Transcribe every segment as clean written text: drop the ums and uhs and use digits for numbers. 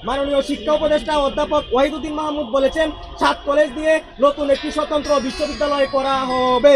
মাননীয় শিক্ষা উপদেষ্টা অধ্যাপক ওয়াহিদুদ্দিন মাহমুদ বলেছেন 7 কলেজ দিয়ে নতুন একটি স্বতন্ত্র বিশ্ববিদ্যালয় করা হবে।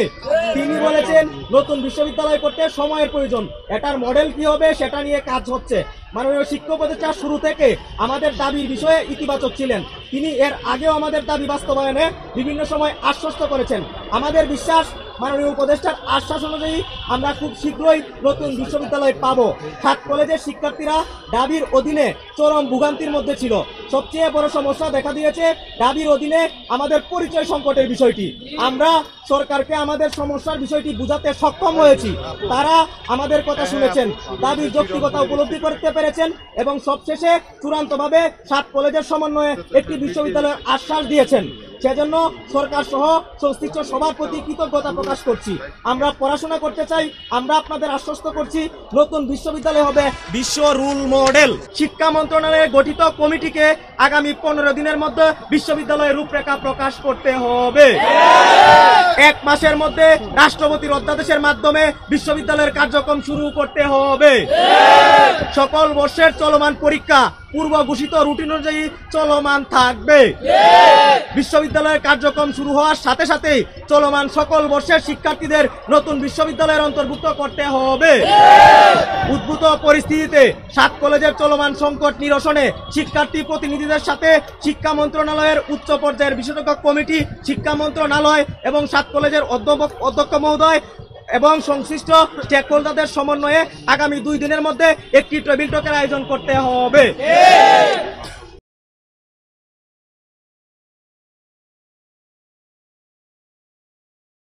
তিনি বলেছেন নতুন বিশ্ববিদ্যালয় করতে সময়ের প্রয়োজন, এটার মডেল কি হবে সেটা নিয়ে কাজ হচ্ছে। মাননীয় শিক্ষা উপদেষ্টা শুরু থেকে আমাদের দাবির বিষয়ে ইতিবাচক ছিলেন। তিনি এর আগেও আমাদের দাবি বাস্তবায়নে বিভিন্ন সময় আশ্বস্ত করেছেন। আমাদের বিশ্বাস মাননীয় উপদেষ্টার আশ্বাস অনুযায়ী আমরা খুব শীঘ্রই নতুন বিশ্ববিদ্যালয় পাবো। 7 কলেজের শিক্ষার্থীরা দাবির অধীনে চরম ভোগান্তির মধ্যে ছিল। সবচেয়ে বড় সমস্যা দেখা দিয়েছে দাবির অধীনে আমাদের পরিচয় সংকটের বিষয়টি। আমরা সরকারকে আমাদের সমস্যার বিষয়টি বুঝাতে সক্ষম হয়েছি, তারা আমাদের কথা শুনেছেন, দাবির যৌক্তিকতা উপলব্ধি করতে পেরেছেন এবং সবশেষে চূড়ান্তভাবে 7 কলেজের সমন্বয়ে একটি বিশ্ববিদ্যালয়ের আশ্বাস দিয়েছেন। সেজন্য সরকার সহ সংশ্লিষ্ট সবার প্রতি কৃতজ্ঞতা প্রকাশ করছি। আমরা পড়াশোনা করতে চাই, আমরা আপনাদের আশ্বস্ত করছি নতুন বিশ্ববিদ্যালয় হবে বিশ্ব রুল মডেল। শিক্ষা মন্ত্রণালয়ের গঠিত কমিটিকে আগামী 15 দিনের মধ্যে বিশ্ববিদ্যালয়ের রূপরেখা প্রকাশ করতে হবে। 1 মাসের মধ্যে রাষ্ট্রপতির অধ্যাদেশের মাধ্যমে বিশ্ববিদ্যালয়ের কার্যক্রম শুরু করতে হবে। সকল বর্ষের চলমান পরীক্ষা পূর্ব ঘোষিত রুটিন অনুযায়ী চলমান থাকবে। বিশ্ববিদ্যালয়ের কার্যক্রম শুরু হওয়ার সাথে সাথে চলমান সকল বর্ষের শিক্ষার্থীদের নতুন বিশ্ববিদ্যালয়ের অন্তর্ভুক্ত করতে হবে। উদ্ভূত পরিস্থিতিতে 7 কলেজের চলমান সংকট নিরসনে শিক্ষার্থী প্রতিনিধিদের সাথে শিক্ষা মন্ত্রণালয়ের উচ্চ পর্যায়ের বিশেষজ্ঞ কমিটি, শিক্ষা মন্ত্রণালয় এবং 7 কলেজের অধ্যক্ষ মহোদয় এবং সংশ্লিষ্ট স্টেক হোল্ডারদের সমন্বয়ে আগামী 2 দিনের মধ্যে একটি টেবিল টকের আয়োজন করতে হবে।